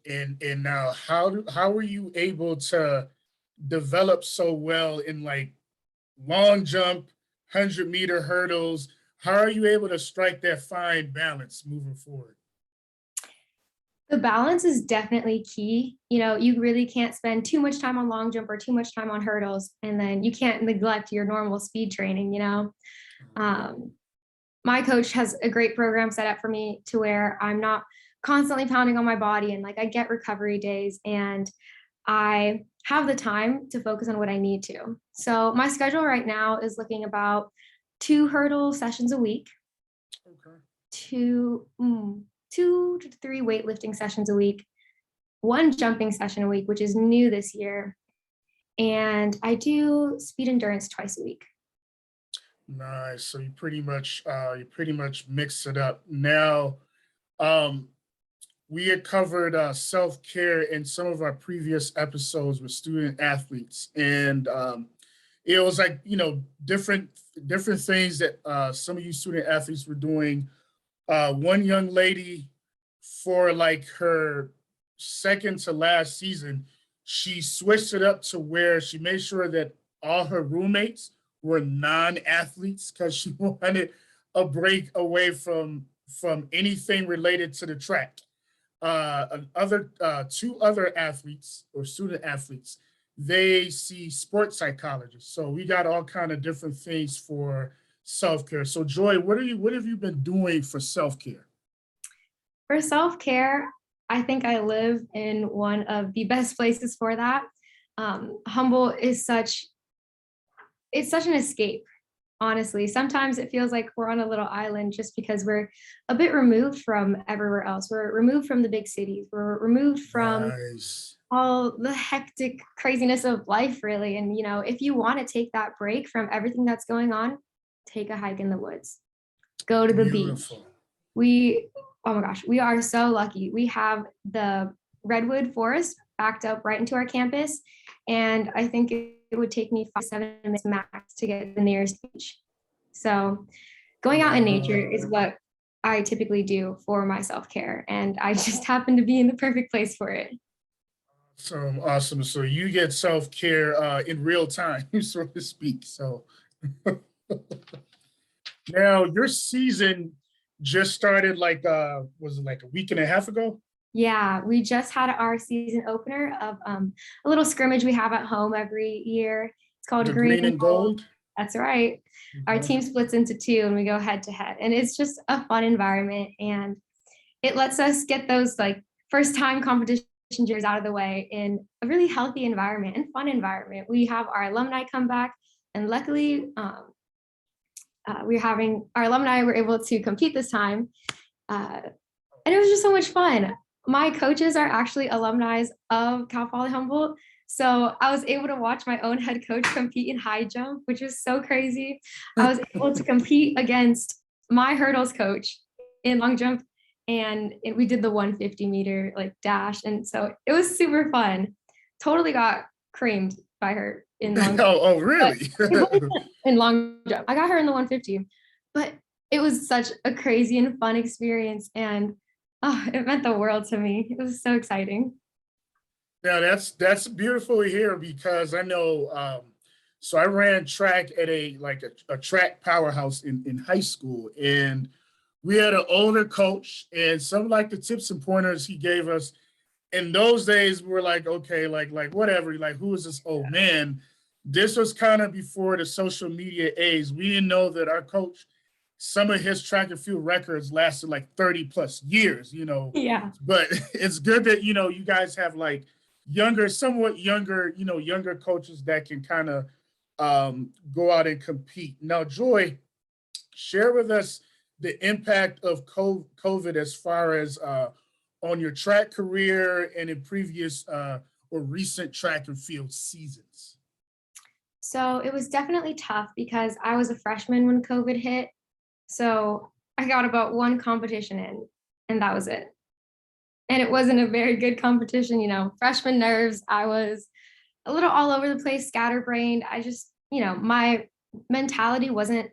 And now how were you able to develop so well in like long jump, 100-meter hurdles? How are you able to strike that fine balance moving forward? The balance is definitely key. You know, you really can't spend too much time on long jump or too much time on hurdles, and then you can't neglect your normal speed training, you know. Um, my coach has a great program set up for me to where I'm not constantly pounding on my body, and like I get recovery days and I have the time to focus on what I need to. So my schedule right now is looking about 2 hurdle sessions a week, Okay. two, 2 to 3 weightlifting sessions a week, 1 jumping session a week, which is new this year. And I do speed endurance twice a week. Nice. So you pretty much mix it up. Now, um, we had covered self-care in some of our previous episodes with student athletes, and it was like different things that some of you student athletes were doing. One young lady, for like her second to last season, she switched it up to where she made sure that all her roommates were non-athletes because she wanted a break away from anything related to the track. Other two other athletes or student athletes, they see sports psychologists. So we got all kind of different things for self-care. So Joy, what have you been doing for self-care? For self care, I think I live in one of the best places for that. Humboldt is such an escape. Honestly, sometimes it feels like we're on a little island just because we're a bit removed from everywhere else. We're removed from the big cities. We're removed from Nice. all the hectic craziness of life, really. And, you know, if you want to take that break from everything that's going on, take a hike in the woods, go to the beach. Beautiful. We, oh my gosh, we are so lucky. We have the redwood forest backed up right into our campus. And I think it would take me 5 to 7 minutes max to get to the nearest beach. So going out in nature is Wow. what I typically do for my self care. And I just happen to be in the perfect place for it. So awesome. So you get self-care in real time, so to speak. So now your season just started like was it like a week and a half ago? Yeah, we just had our season opener of a little scrimmage we have at home every year. It's called The Green green and and Gold. gold? That's right. Our Mhm. team splits into two and we go head to head. And it's just a fun environment. And it lets us get those like first time competition jitters out of the way in a really healthy environment and fun environment. We have our alumni come back, and luckily, we're having our alumni were able to compete this time. Uh, and it was just so much fun. My coaches are actually alumni of Cal Poly Humboldt. So I was able to watch my own head coach compete in high jump, which was so crazy. I was able to compete against my hurdles coach in long jump, and we did the 150-meter like dash. And so it was super fun. Totally got creamed by her in long jump. Oh, But really? in long jump, I got her in the 150, but it was such a crazy and fun experience. And oh, it meant the world to me. It was so exciting. Now that's beautiful to hear because I know so I ran track at a track powerhouse in high school, and we had an older coach, and some like the tips and pointers he gave us in those days were like, okay, like whatever, like who is this old man? This was kind of before the social media age. We didn't know that our coach, some of his track and field records lasted like 30 plus years, Yeah. but it's good that you guys have like younger, somewhat younger, younger coaches that can kind of go out and compete. Now, Joy, share with us the impact of COVID as far as on your track career and in previous or recent track and field seasons. So it was definitely tough because I was a freshman when COVID hit. So I got about one competition in, and that was it. And it wasn't a very good competition, freshman nerves. I was a little all over the place, scatterbrained. I just, my mentality wasn't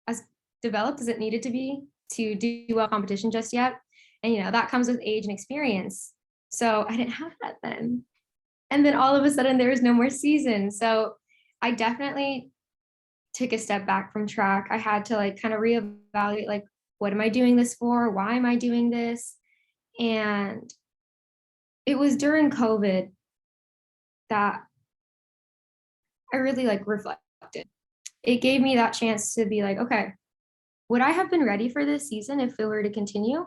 as developed as it needed to be to do well competition just yet. And, that comes with age and experience. So I didn't have that then. And then all of a sudden there was no more season. So I definitely took a step back from track. I had to like kind of reevaluate, like, what am I doing this for? Why am I doing this? And it was during COVID that I really like reflected. It gave me that chance to be like, okay, would I have been ready for this season if it were to continue?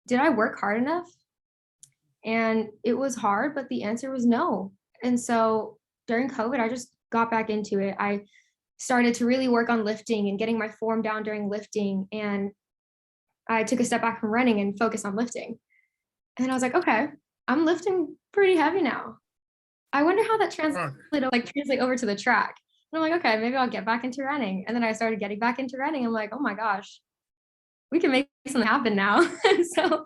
Did I work hard enough? And it was hard, but the answer was no. And so during COVID, I just got back into it. I started to really work on lifting and getting my form down during lifting. And I took a step back from running and focused on lifting. And I was like, okay, I'm lifting pretty heavy now. I wonder how that translate over to the track. And I'm like, okay, maybe I'll get back into running. And then I started getting back into running. I'm like, oh my gosh, we can make something happen now. And so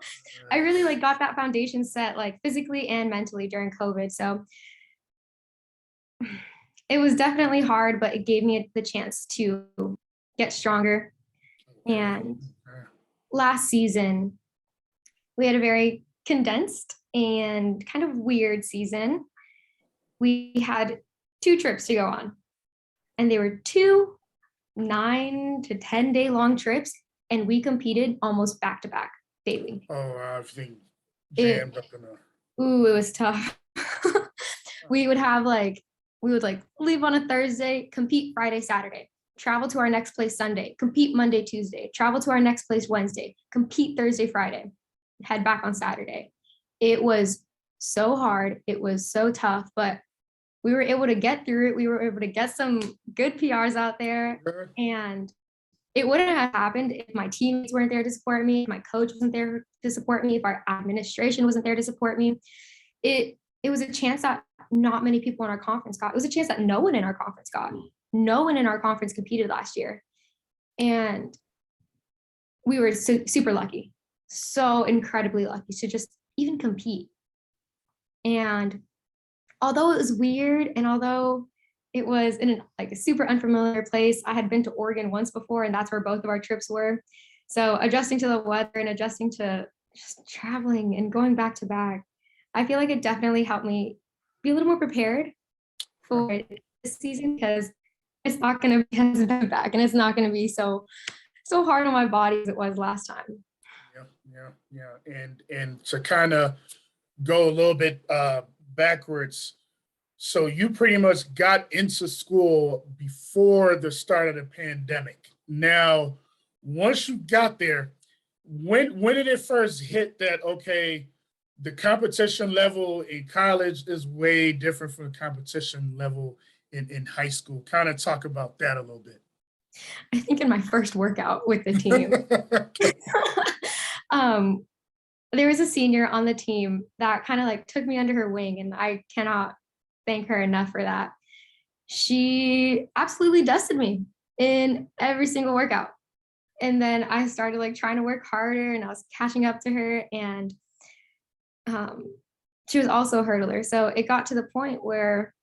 I really like got that foundation set, like physically and mentally during COVID. So it was definitely hard, but it gave me the chance to get stronger. And last season, we had a very condensed and kind of weird season. We had 2 trips to go on, and they were 2 9 to 10 day long trips, and we competed almost back to back daily. Oh, everything jammed up in a. Ooh, it was tough. we would leave on a Thursday, compete Friday, Saturday, travel to our next place Sunday, compete Monday, Tuesday, travel to our next place Wednesday, compete Thursday, Friday, head back on Saturday. It was so hard. It was so tough, but we were able to get through it. We were able to get some good PRs out there, and it wouldn't have happened if my teammates weren't there to support me, if my coach wasn't there to support me, if our administration wasn't there to support me. It was a chance that not many people in our conference got. It was a chance that no one in our conference got. No one in our conference competed last year. And we were super lucky, so incredibly lucky to just even compete. And although it was weird, and although it was in a super unfamiliar place, I had been to Oregon once before, and that's where both of our trips were. So adjusting to the weather and adjusting to just traveling and going back to back, I feel like it definitely helped me be a little more prepared for this season, because it's not going to be as back, and it's not going to be so hard on my body as it was last time. Yeah. And to kind of go a little bit backwards, so you pretty much got into school before the start of the pandemic. Now, once you got there, when did it first hit that, okay, the competition level in college is way different from the competition level in high school? Kind of talk about that a little bit. I think in my first workout with the team, there was a senior on the team that kind of like took me under her wing, and I cannot thank her enough for that. She absolutely dusted me in every single workout. And then I started like trying to work harder, and I was catching up to her, and she was also a hurdler. So it got to the point where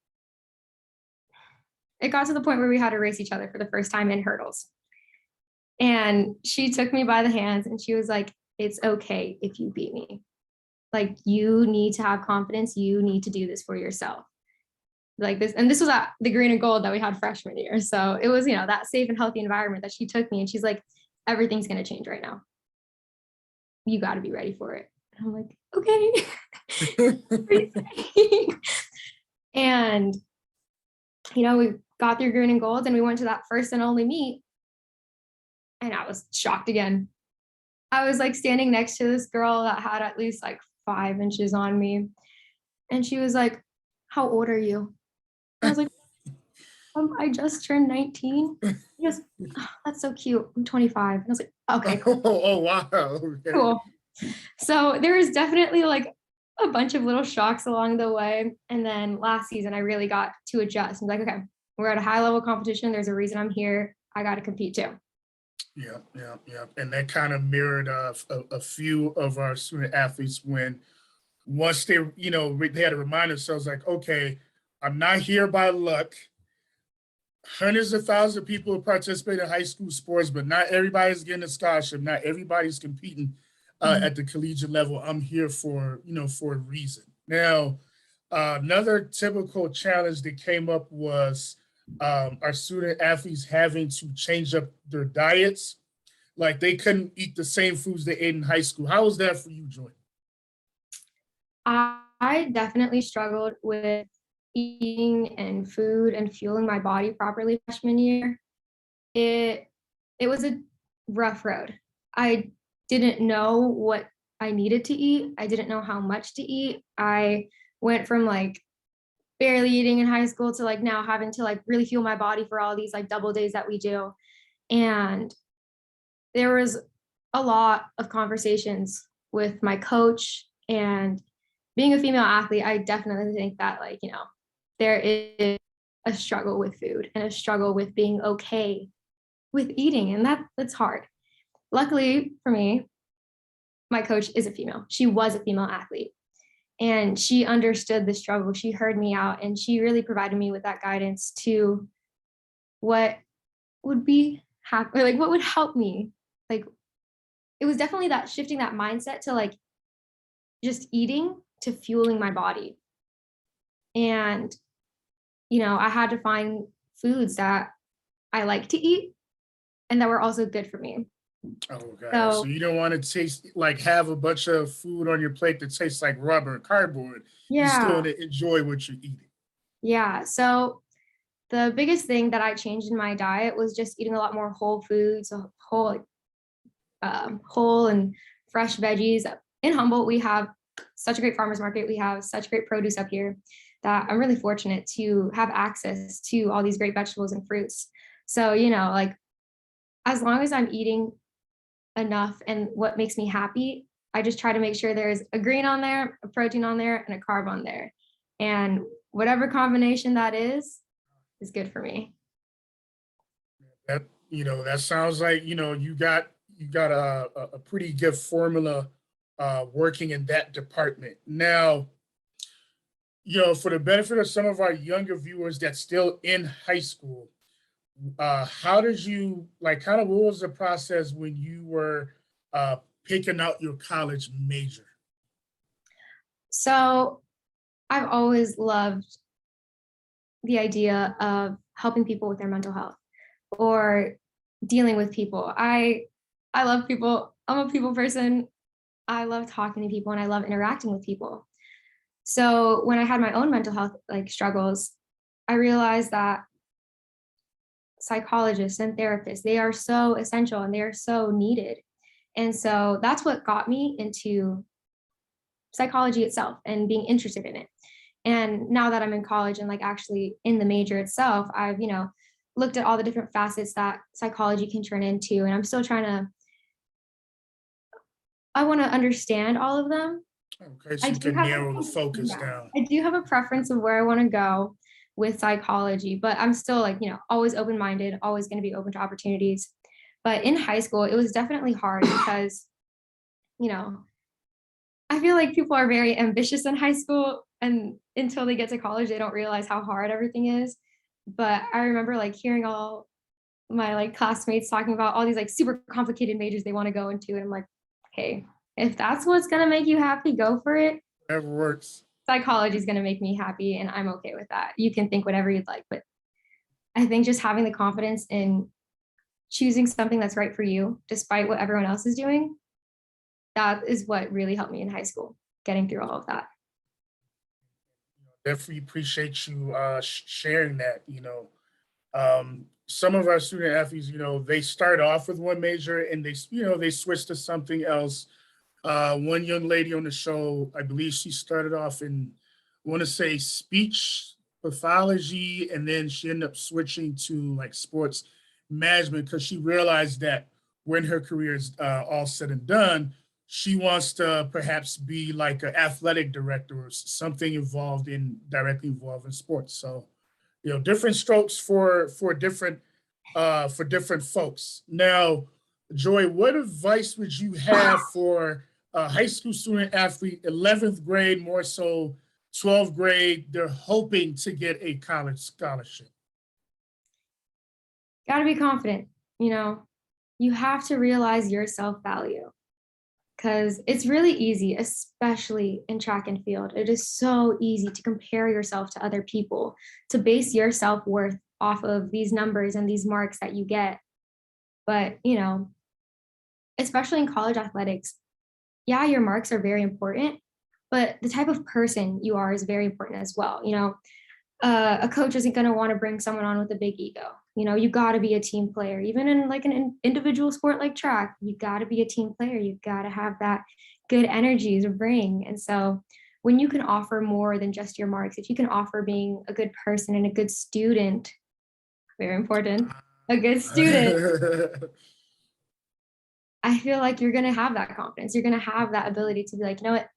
we had to race each other for the first time in hurdles. And she took me by the hands, and she was like, it's okay if you beat me. Like, you need to have confidence. You need to do this for yourself. Like this. And this was at the green and gold that we had freshman year. So it was, that safe and healthy environment that she took me, and she's like, everything's going to change right now. You got to be ready for it. And I'm like, okay. And, we got through green and gold, and we went to that first and only meet. And I was shocked again. I was like standing next to this girl that had at least like 5 inches on me. And she was like, how old are you? I was like, I just turned 19. She goes, oh, that's so cute. I'm 25. And I was like, okay, cool. Oh, wow. Okay. Cool. So there was definitely like a bunch of little shocks along the way. And then last season, I really got to adjust. I'm like, okay, we're at a high level competition. There's a reason I'm here. I got to compete too. Yeah. And that kind of mirrored a few of our student athletes when once they, they had to remind themselves like, okay, I'm not here by luck. Hundreds of thousands of people participate in high school sports, but not everybody's getting a scholarship. Not everybody's competing. Mhm. at the collegiate level, I'm here for, for a reason. Now, another typical challenge that came up was our student athletes having to change up their diets. Like they couldn't eat the same foods they ate in high school. How was that for you, Joy? I definitely struggled with eating and food and fueling my body properly freshman year. It it was a rough road. I didn't know what I needed to eat. I didn't know how much to eat. I went from like barely eating in high school to like now having to like really fuel my body for all these like double days that we do. And there was a lot of conversations with my coach, and being a female athlete, I definitely think that like, there is a struggle with food and a struggle with being okay with eating, and that's hard. Luckily for me, my coach is a female. She was a female athlete, and she understood the struggle. She heard me out, and she really provided me with that guidance to what would be happy, like what would help me. Like it was definitely that shifting that mindset to like just eating to fueling my body. And, I had to find foods that I like to eat and that were also good for me. Okay, so So you don't want to taste like have a bunch of food on your plate that tastes like rubber or cardboard. You still yeah, want to enjoy what you're eating. yeah. So the biggest thing that I changed in my diet was just eating a lot more whole foods, whole and fresh veggies. In Humboldt, we have such a great farmers market. We have such great produce up here that I'm really fortunate to have access to all these great vegetables and fruits. So, like as long as I'm eating enough and what makes me happy, I just try to make sure there's a green on there, a protein on there, and a carb on there. And whatever combination that is good for me. That that sounds like you got a pretty good formula working in that department. Now, for the benefit of some of our younger viewers that's still in high school, how did you like kind of what was the process when you were uh, picking out your college major? So I've always loved the idea of helping people with their mental health or dealing with people. I love people. I'm a people person. I love talking to people and I love interacting with people. So when I had my own mental health like struggles, I realized that psychologists and therapists, they are so essential and they are so needed. And so that's what got me into psychology itself and being interested in it. And now that I'm in college and like actually in the major itself, I've, looked at all the different facets that psychology can turn into. And I'm still trying to, I want to understand all of them. Okay, I so you do can have narrow the focus yeah, down. I do have a preference of where I want to go with psychology, but I'm still like, always open-minded, always going to be open to opportunities. But in high school, it was definitely hard because, you know, I feel like people are very ambitious in high school and until they get to college, they don't realize how hard everything is. But I remember like hearing all my like classmates talking about all these like super complicated majors they want to go into. And I'm like, hey, if that's what's gonna make you happy, go for it. Whatever works. Psychology is gonna make me happy and I'm okay with that. You can think whatever you'd like, but I think just having the confidence in choosing something that's right for you, despite what everyone else is doing, that is what really helped me in high school, getting through all of that. Definitely appreciate you sharing that. Some of our student athletes, they start off with one major and they switch to something else. One young lady on the show, I believe she started off in, I want to say speech pathology, and then she ended up switching to like sports management because she realized that when her career is all said and done, she wants to perhaps be like an athletic director or something involved in directly involved in sports. So, different strokes for different folks. Now, Joy, what advice would you have for a high school student athlete, 11th grade, more so 12th grade? They're hoping to get a college scholarship. Got to be confident. You have to realize your self value because it's really easy, especially in track and field. It is so easy to compare yourself to other people, to base your self-worth off of these numbers and these marks that you get. But, especially in college athletics, yeah, your marks are very important, but the type of person you are is very important as well. A coach isn't going to want to bring someone on with a big ego. You got to be a team player. Even in like an individual sport like track, you got to be a team player. You got to have that good energy to bring. And so when you can offer more than just your marks, if you can offer being a good person and a good student, very important, a good student, I feel like you're going to have that confidence. You're going to have that ability to be like, you know what,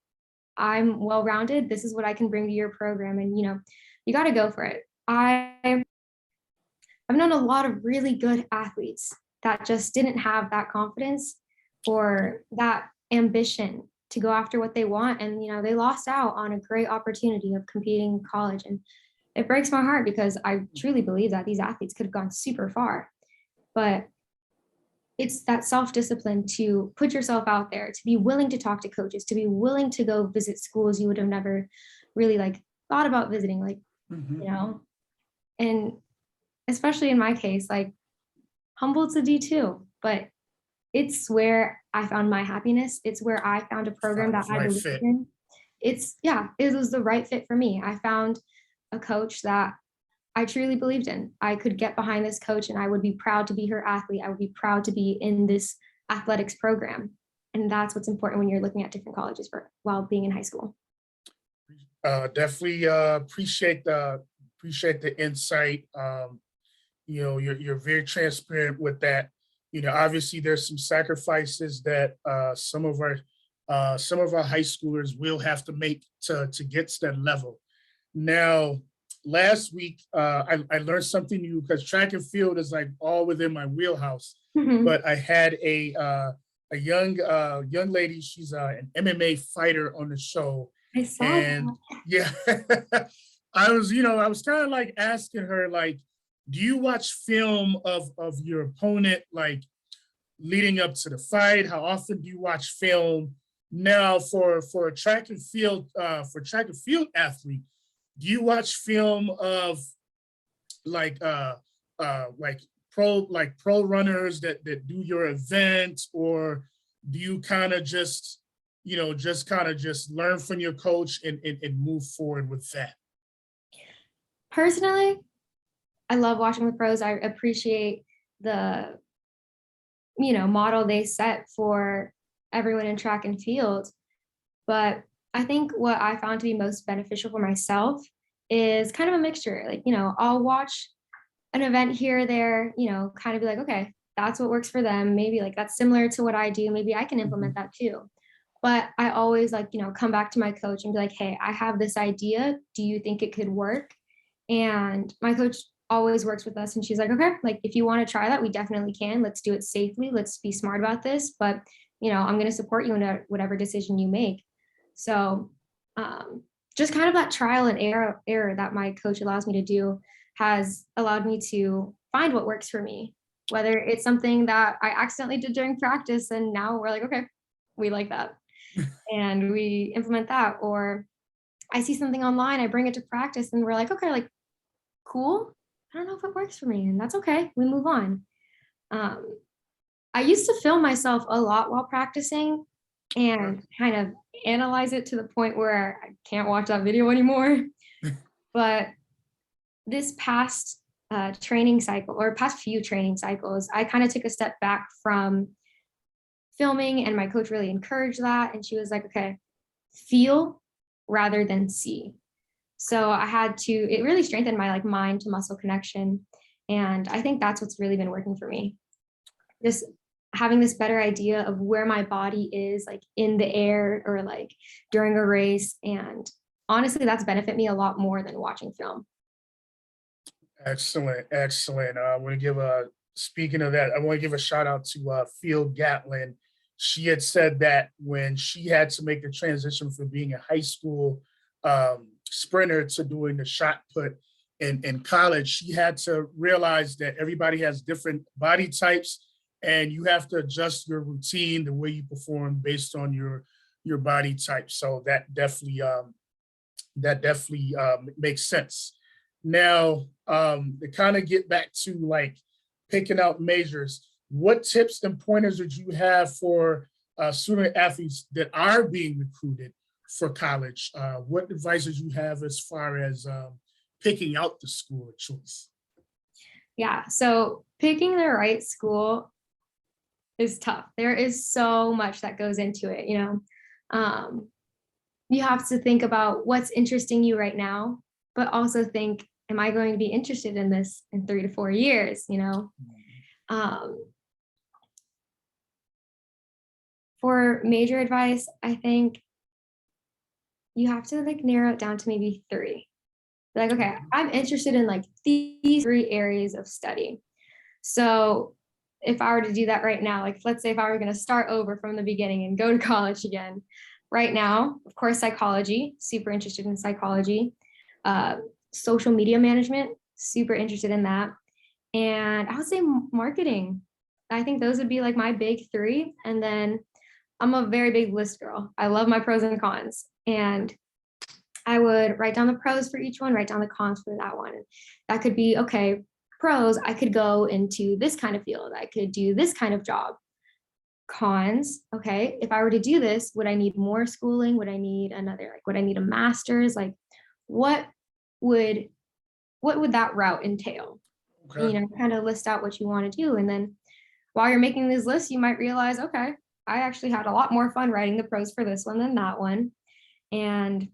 I'm well-rounded. This is what I can bring to your program. And, you got to go for it. I've known a lot of really good athletes that just didn't have that confidence or that ambition to go after what they want. And, they lost out on a great opportunity of competing in college. And it breaks my heart because I truly believe that these athletes could have gone super far. But it's that self-discipline to put yourself out there, to be willing to talk to coaches, to be willing to go visit schools you would have never really thought about visiting, and especially in my case, Humboldt's a D2, but it's where I found my happiness. It's where I found a program that I believed in. It was the right fit for me. I found a coach that I truly believed in. I could get behind this coach and I would be proud to be her athlete. I would be proud to be in this athletics program. And that's what's important when you're looking at different colleges while being in high school. Definitely appreciate the insight. You're very transparent with that. Obviously there's some sacrifices that some of our high schoolers will have to make to get to that level. Now, last week, I learned something new because track and field is all within my wheelhouse. Mhm. But I had a young lady. She's an MMA fighter on the show, I saw and yeah, I was kind of asking her do you watch film of your opponent leading up to the fight? How often do you watch film? Now, for a track and field athlete, do you watch film of like pro runners that do your event, or do you kind of just learn from your coach and move forward with that? Personally, I love watching the pros. I appreciate the model they set for everyone in track and field. But I think what I found to be most beneficial for myself is kind of a mixture. I'll watch an event here or there, kind of be like, okay, that's what works for them. Maybe that's similar to what I do. Maybe I can implement that too. But I always come back to my coach and be like, hey, I have this idea. Do you think it could work? And my coach always works with us. And she's like, okay, if you want to try that, we definitely can. Let's do it safely. Let's be smart about this. But, I'm going to support you in whatever decision you make. So just kind of that trial and error that my coach allows me to do has allowed me to find what works for me, whether it's something that I accidentally did during practice and now we're like, okay, we like that and we implement that, or I see something online, I bring it to practice and we're like, okay, cool. I don't know if it works for me, and that's okay. We move on. I used to film myself a lot while practicing and kind of analyze it to the point where I can't watch that video anymore. But this past training cycle, or past few training cycles, I kind of took a step back from filming, and my coach really encouraged that. And she was like, okay, feel rather than see. So it really strengthened my mind to muscle connection. And I think that's what's really been working for me. Just having this better idea of where my body is in the air or during a race. And honestly, that's benefited me a lot more than watching film. Excellent. Speaking of that, I want to give a shout out to Field Gatlin. She had said that when she had to make the transition from being a high school sprinter to doing the shot put in college, she had to realize that everybody has different body types and you have to adjust your routine, the way you perform based on your body type. So that definitely makes sense. Now, to kind of get back to like picking out majors, what tips and pointers would you have for student athletes that are being recruited for college? What advice would you have as far as picking out the school of choice? Yeah, so picking the right school is tough. There is so much that goes into it, you know. You have to think about what's interesting you right now, but also think, am I going to be interested in this in 3 to 4 years, you know? For major advice, I think you have to like narrow it down to maybe 3. Like, okay, I'm interested in like these 3 areas of study. So if I were to do that right now, like let's say if I were going to start over from the beginning and go to college again, right now, of course, psychology, super interested in psychology, social media management, super interested in that. And I would say marketing. I think those would be like my big 3. And then I'm a very big list girl. I love my pros and cons. And I would write down the pros for each one, write down the cons for that one. That could be, okay, pros, I could go into this kind of field. I could do this kind of job. Cons, okay, if I were to do this, would I need more schooling? Would I need another, like, would I need a master's? Like, what would that route entail? Okay. You know, kind of list out what you want to do. And then while you're making these lists, you might realize, okay, I actually had a lot more fun writing the pros for this one than that one. And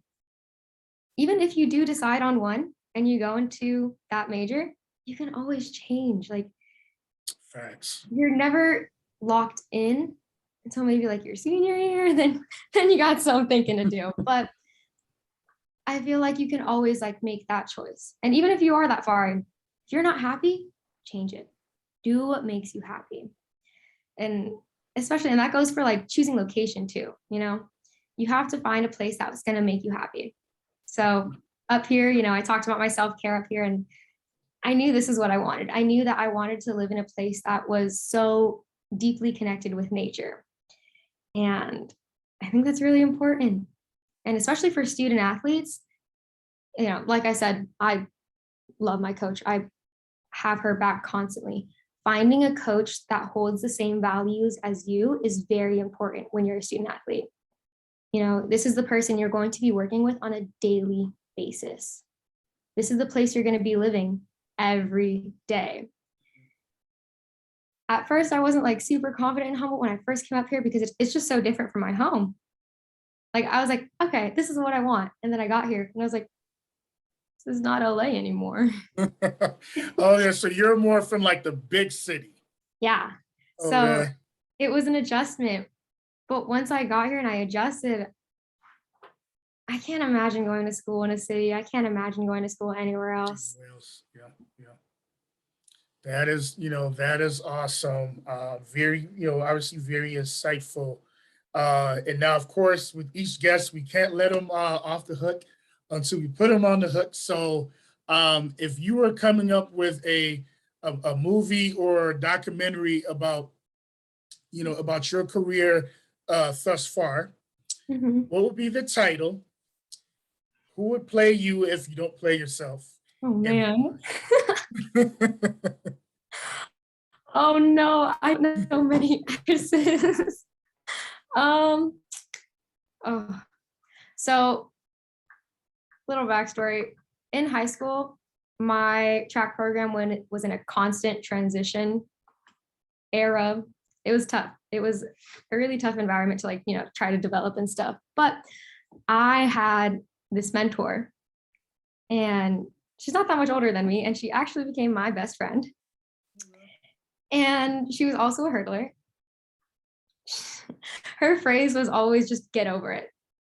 even if you do decide on one and you go into that major, you can always change. Like, Facts. you're never locked in until maybe like your senior year, then you got some thinking to do. But I feel like you can always like make that choice. And even if you are that far, if you're not happy, change it. Do what makes you happy. And especially, and that goes for like choosing location too, you know, you have to find a place that's going to make you happy. So up here, you know, I talked about my self-care up here, and I knew this is what I wanted. I knew that I wanted to live in a place that was so deeply connected with nature. And I think that's really important. And especially for student athletes, you know, like I said, I love my coach. I have her back constantly. Finding a coach that holds the same values as you is very important when you're a student athlete. You know, this is the person you're going to be working with on a daily basis. This is the place you're going to be living every day. At first, I wasn't like super confident in Humboldt when I first came up here because it's just so different from my home. Like, I was like, okay, this is what I want. And then I got here and I was like, this is not LA anymore. Oh yeah, so you're more from like the big city. Yeah. So Okay. it was an adjustment. But once I got here and I adjusted, I can't imagine going to school in a city. I can't imagine going to school anywhere else. Wales. Yeah, yeah. That is, that is awesome. Very, obviously very insightful. And now, of course, with each guest, we can't let them off the hook until we put them on the hook. So, if you were coming up with a movie or a documentary about, about your career thus far, Mhm. what would be the title? Who would play you if you don't play yourself? Oh And man. Oh no, I know so many actresses. um, oh, so little backstory. In high school, my track program, when it was in a constant transition era, it was tough. It was a really tough environment to like, you know, try to develop and stuff. But I had this mentor, and she's not that much older than me, and she actually became my best friend. And she was also a hurdler. Her phrase was always just get over it.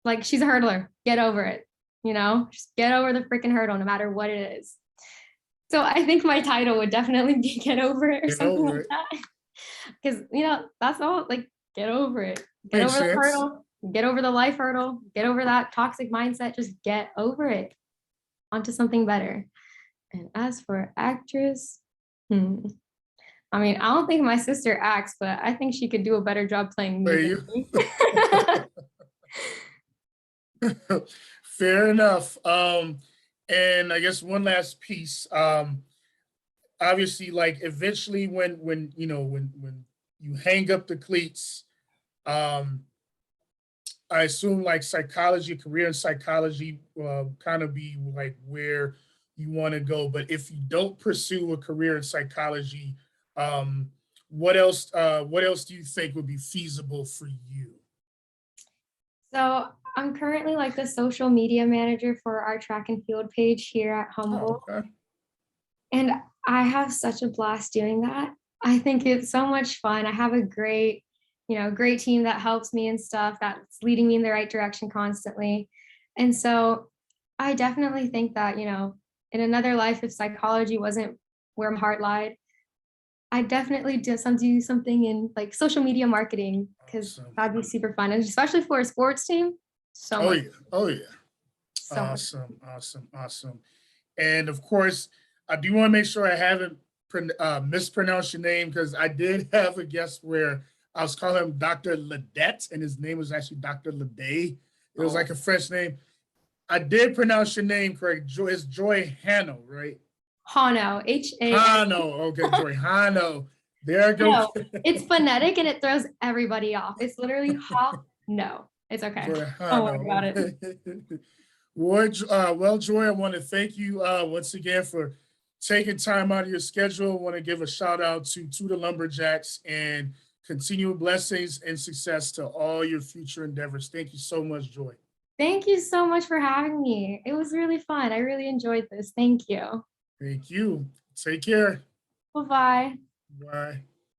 Like, she's a hurdler, get over it. You know, just get over the freaking hurdle, no matter what it is. So I think my title would definitely be get over it or get something over like it. that. Because, you know, that's all, like, get over it. Get Makes over the sense. hurdle, get over the life hurdle, get over that toxic mindset, just get over it onto something better. And as for actress, I mean, I don't think my sister acts, but I think she could do a better job playing There me you. than me. Fair enough. And I guess one last piece. Obviously, like eventually, when you know when you hang up the cleats, um, I assume like psychology, career in psychology, kind of be like where you want to go. But if you don't pursue a career in psychology, um, what else? What else do you think would be feasible for you? So I'm currently like the social media manager for our track and field page here at Humboldt. Oh, okay. And I have such a blast doing that. I think it's so much fun. I have a great, great team that helps me and stuff that's leading me in the right direction constantly. And so I definitely think that, in another life, if psychology wasn't where my heart lied, I definitely do something in like social media marketing because Awesome. that'd be super fun. And especially for a sports team, so Oh much, yeah. Oh yeah. so much. Awesome. Awesome. Awesome. And of course, I do want to make sure I haven't mispronounced your name because I did have a guest where I was calling him Dr. Ledette, and his name was actually Dr. Lede. It was Oh, like a French name. I did pronounce your name correct. It's Joy Hano, right? Hano, Hano. Hano. Okay, Joy Hano. There I go. No, it's phonetic and it throws everybody off. It's literally ha. No, it's okay. Joy Don't worry Hano. about it. Okay. Well, Joy, I want to thank you once again for taking time out of your schedule. I want to give a shout out to the Lumberjacks and continual blessings and success to all your future endeavors. Thank you so much, Joy. Thank you so much for having me. It was really fun. I really enjoyed this. Thank you. Thank you. Take care. Bye bye. Bye.